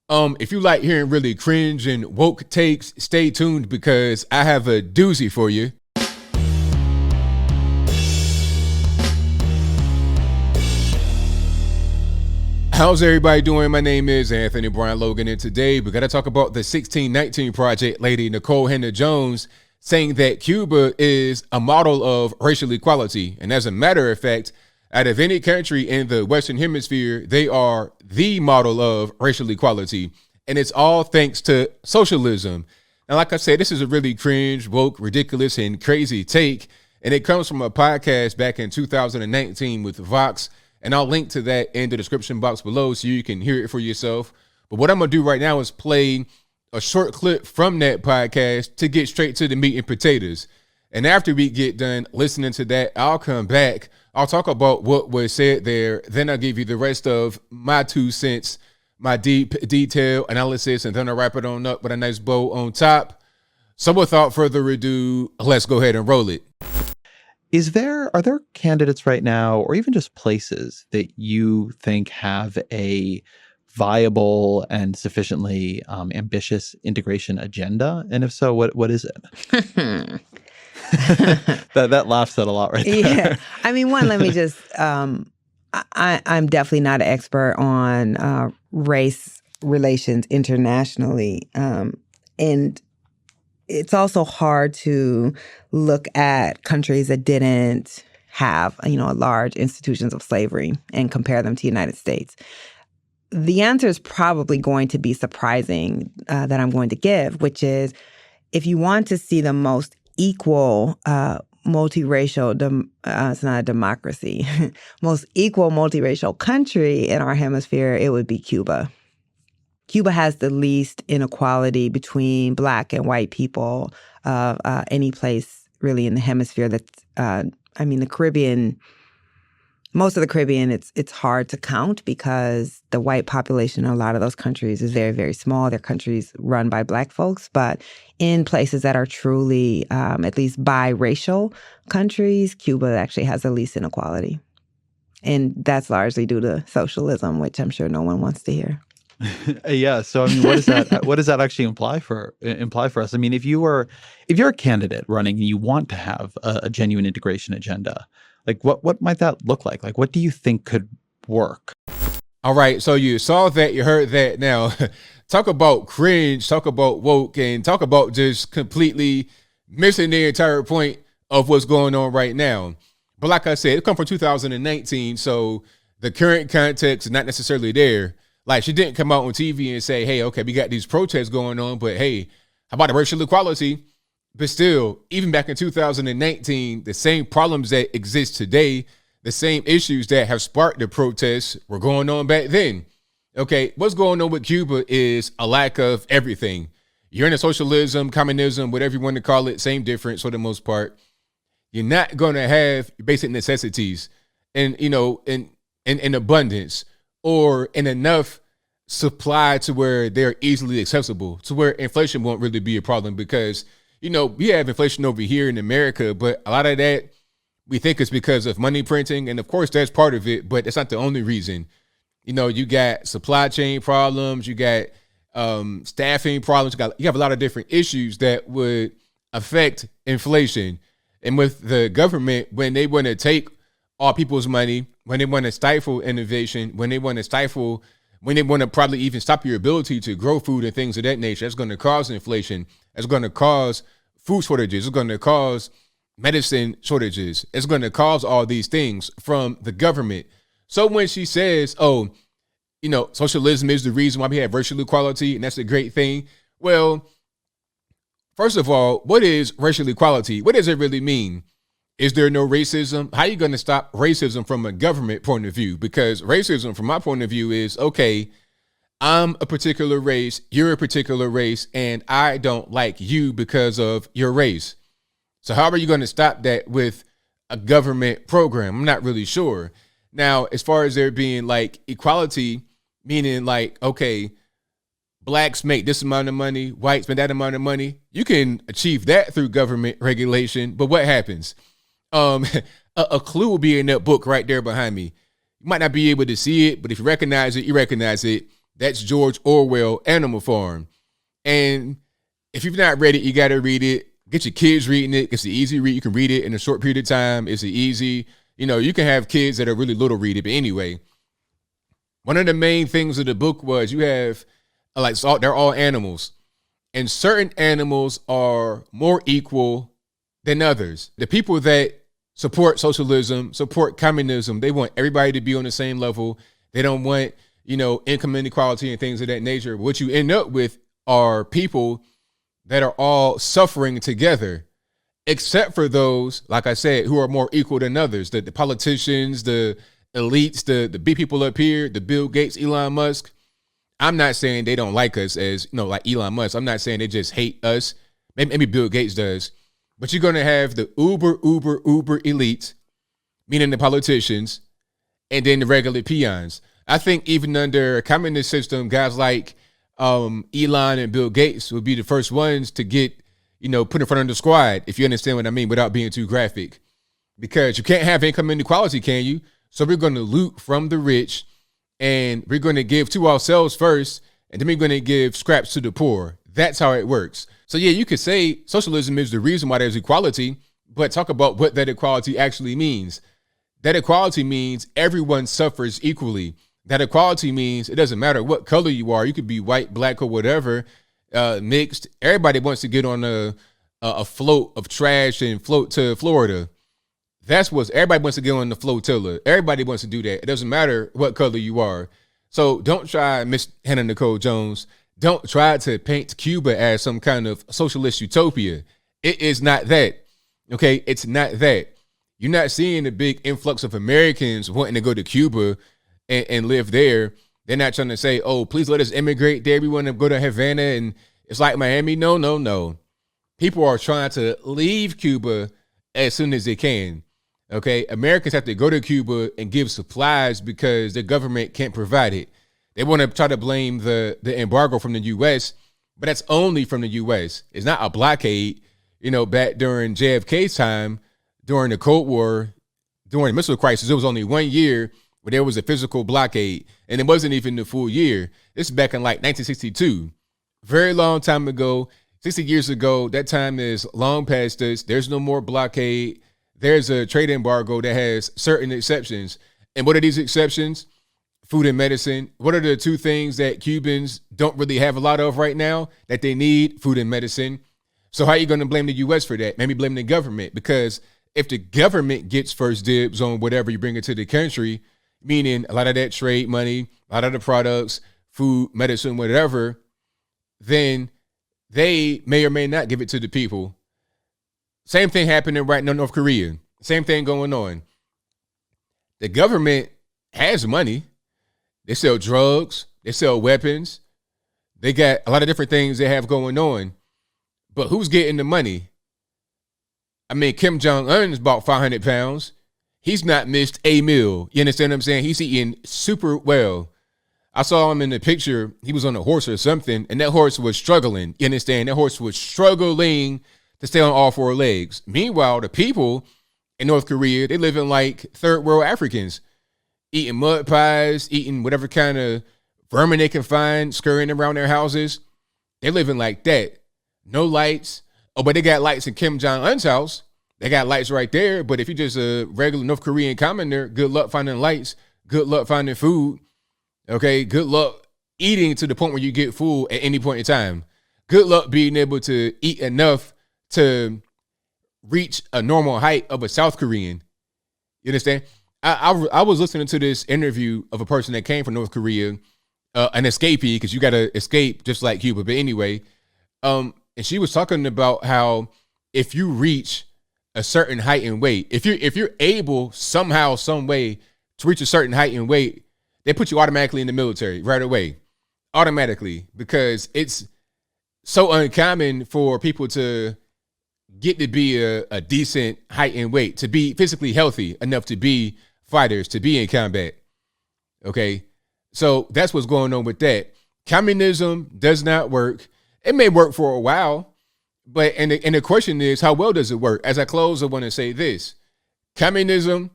If you like hearing really cringe and woke takes, stay tuned because I have a doozy for you. How's everybody doing? My name is Anthony Brian Logan, and today we got to talk about the 1619 Project lady Nikole Jones saying that Cuba is a model of racial equality. And as a matter of fact, out of any country in the Western Hemisphere, they are the model of racial equality. And it's all thanks to socialism. Now, like I said, this is a really cringe, woke, ridiculous, and crazy take. And it comes from a podcast back in 2019 with Vox. And I'll link to that in the description box below so you can hear it for yourself. But what I'm going to do right now is play a short clip from that podcast to get straight to the meat and potatoes. And after we get done listening to that, I'll come back. I'll talk about what was said there. Then I'll give you the rest of my 2 cents, my deep detail analysis, and then I'll wrap it on up with a nice bow on top. So without further ado, let's go ahead and roll it. Are there candidates right now, or even just places that you think have a viable and sufficiently ambitious integration agenda? And if so, what is it? that laughs at a lot right there. Yeah. I mean, let me just, I'm definitely not an expert on race relations internationally. And it's also hard to look at countries that didn't have, large institutions of slavery and compare them to the United States. The answer is probably going to be surprising that I'm going to give, which is if you want to see the most equal multiracial, it's not a democracy, most equal multiracial country in our hemisphere, it would be Cuba. Cuba has the least inequality between Black and white people of any place really in the hemisphere. That's, the Caribbean, most of the Caribbean, it's hard to count because the white population in a lot of those countries is very, very small. They're countries run by Black folks. But in places that are truly, at least biracial countries, Cuba actually has the least inequality. And that's largely due to socialism, which I'm sure no one wants to hear. Yeah. So I mean, what does that actually imply for us? I mean, if you're a candidate running and you want to have a genuine integration agenda, like what might that look like? Like, what do you think could work? All right. So you saw that, you heard that. Now talk about cringe, talk about woke, and talk about just completely missing the entire point of what's going on right now. But like I said, it come from 2019. So the current context is not necessarily there. Like, she didn't come out on TV and say, hey, okay, we got these protests going on, but hey, how about racial equality? But still, even back in 2019, the same problems that exist today, the same issues that have sparked the protests were going on back then. Okay, what's going on with Cuba is a lack of everything. You're in a socialism, communism, whatever you want to call it, same difference for the most part. You're not going to have basic necessities and, in abundance, or in enough supply to where they're easily accessible, to where inflation won't really be a problem because, we have inflation over here in America, but a lot of that we think is because of money printing. And of course, that's part of it, but it's not the only reason. You got supply chain problems, you got staffing problems, you have a lot of different issues that would affect inflation. And with the government, when they want to take all people's money, when they want to stifle innovation, when they want to probably even stop your ability to grow food and things of that nature, that's going to cause inflation. It's going to cause food shortages. It's going to cause medicine shortages. It's going to cause all these things from the government. So when she says, socialism is the reason why we have racial equality, and that's a great thing. Well, first of all, what is racial equality? What does it really mean? Is there no racism? How are you going to stop racism from a government point of view? Because racism, from my point of view, is, okay, I'm a particular race, you're a particular race, and I don't like you because of your race. So how are you going to stop that with a government program? I'm not really sure. Now, as far as there being like equality, meaning like, okay, Blacks make this amount of money, whites make that amount of money. You can achieve that through government regulation, but what happens? A clue will be in that book right there behind me. You might not be able to see it, but if you recognize it, you recognize it. That's George Orwell, Animal Farm. And if you've not read it, you got to read it. Get your kids reading it. It's an easy read. You can read it in a short period of time. It's an easy, you can have kids that are really little read it. But anyway, one of the main things of the book was you have, they're all animals. And certain animals are more equal than others. The people that support socialism, support communism, they want everybody to be on the same level. They don't want, income inequality and things of that nature. What you end up with are people that are all suffering together, except for those, like I said, who are more equal than others. The politicians, the elites, the big people up here, the Bill Gates, Elon Musk. I'm not saying they don't like us as, like Elon Musk. I'm not saying they just hate us. Maybe Bill Gates does. But you're going to have the uber elites, meaning the politicians, and then the regular peons. I think even under a communist system, guys like Elon and Bill Gates would be the first ones to get, put in front of the squad, if you understand what I mean, without being too graphic. Because you can't have income inequality, can you? So we're going to loot from the rich, and we're going to give to ourselves first, and then we're going to give scraps to the poor. That's how it works. So yeah, you could say socialism is the reason why there's equality, but talk about what that equality actually means. That equality means everyone suffers equally. That equality means it doesn't matter what color you are. You could be white, black, or whatever, mixed. Everybody wants to get on a float of trash and float to Florida. That's what everybody wants to get on the flotilla. Everybody wants to do that. It doesn't matter what color you are. So don't try, Miss Hannah Nikole Jones. Don't try to paint Cuba as some kind of socialist utopia. It is not that. Okay, it's not that. You're not seeing a big influx of Americans wanting to go to Cuba and live there. They're not trying to say, oh, please let us immigrate there. We want to go to Havana and it's like Miami. No. People are trying to leave Cuba as soon as they can. Okay, Americans have to go to Cuba and give supplies because the government can't provide it. They want to try to blame the embargo from the U.S., but that's only from the U.S. It's not a blockade. Back during JFK's time, during the Cold War, during the missile crisis, it was only 1 year where there was a physical blockade, and it wasn't even the full year. This is back in like 1962. Very long time ago, 60 years ago. That time is long past us. There's no more blockade. There's a trade embargo that has certain exceptions. And what are these exceptions? Food and medicine. What are the two things that Cubans don't really have a lot of right now that they need? Food and medicine. So how are you going to blame the U.S. for that? Maybe blame the government, because if the government gets first dibs on whatever you bring into the country, meaning a lot of that trade money, a lot of the products, food, medicine, whatever, then they may or may not give it to the people. Same thing happening right now in North Korea. Same thing going on. The government has money. They sell drugs. They sell weapons. They got a lot of different things they have going on. But who's getting the money? I mean, Kim Jong-un's bought 500 pounds. He's not missed a meal. You understand what I'm saying? He's eating super well. I saw him in the picture. He was on a horse or something, and that horse was struggling. You understand? That horse was struggling to stay on all four legs. Meanwhile, the people in North Korea, they live in like third world Africans, eating mud pies, eating whatever kind of vermin they can find, scurrying around their houses. They're living like that. No lights. Oh, but they got lights in Kim Jong-un's house. They got lights right there. But if you're just a regular North Korean commoner, good luck finding lights. Good luck finding food. Okay, good luck eating to the point where you get full at any point in time. Good luck being able to eat enough to reach a normal height of a South Korean. You understand? I was listening to this interview of a person that came from North Korea, an escapee, because you got to escape just like Cuba. But anyway, and she was talking about how if you reach a certain height and weight, if you're able somehow, some way to reach a certain height and weight, they put you automatically in the military right away, automatically, because it's so uncommon for people to get to be a decent height and weight, to be physically healthy enough to be fighters, to be in combat. Okay, so that's what's going on with that. Communism does not work. It may work for a while, but and the question is, how well does it work? As I close, I want to say this: communism,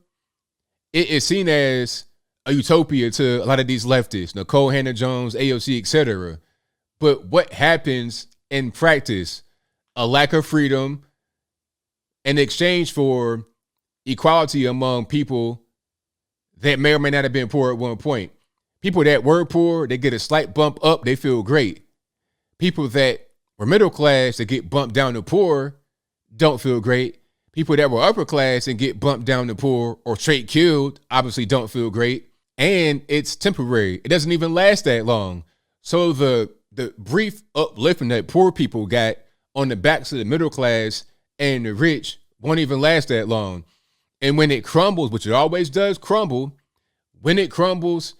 it is seen as a utopia to a lot of these leftists, Nikole Hannah-Jones, AOC, etc. But what happens in practice? A lack of freedom in exchange for equality among people that may or may not have been poor at one point. People that were poor, they get a slight bump up, they feel great. People that were middle class that get bumped down to poor don't feel great. People that were upper class and get bumped down to poor or straight killed obviously don't feel great. And it's temporary. It doesn't even last that long. So the brief uplifting that poor people got on the backs of the middle class and the rich won't even last that long. And when it crumbles, which it always does crumble, when it crumbles,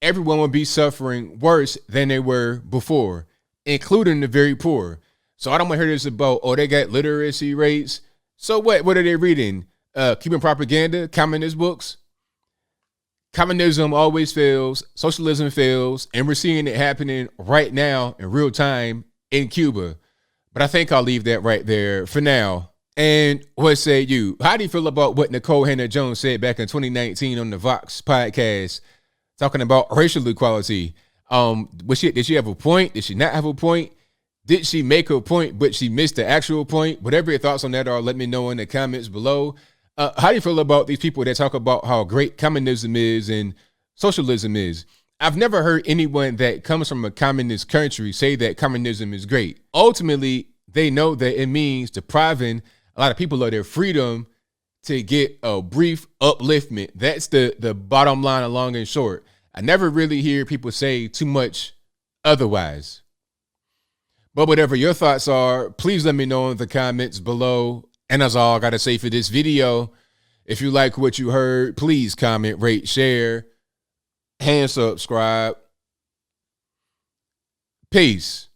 everyone will be suffering worse than they were before, including the very poor. So I don't want to hear this about, oh, they got literacy rates. So what? What are they reading? Cuban propaganda, communist books? Communism always fails. Socialism fails. And we're seeing it happening right now in real time in Cuba. But I think I'll leave that right there for now. And what say you? How do you feel about what Nikole Hannah-Jones said back in 2019 on the Vox podcast, talking about racial equality? Did she have a point? Did she not have a point? Did she make a point, but she missed the actual point? Whatever your thoughts on that are, let me know in the comments below. How do you feel about these people that talk about how great communism is and socialism is? I've never heard anyone that comes from a communist country say that communism is great. Ultimately, they know that it means depriving a lot of people of their freedom to get a brief upliftment. That's the bottom line, long and short. I never really hear people say too much otherwise. But whatever your thoughts are, please let me know in the comments below. And that's all I got to say for this video. If you like what you heard, please comment, rate, share, and subscribe. Peace.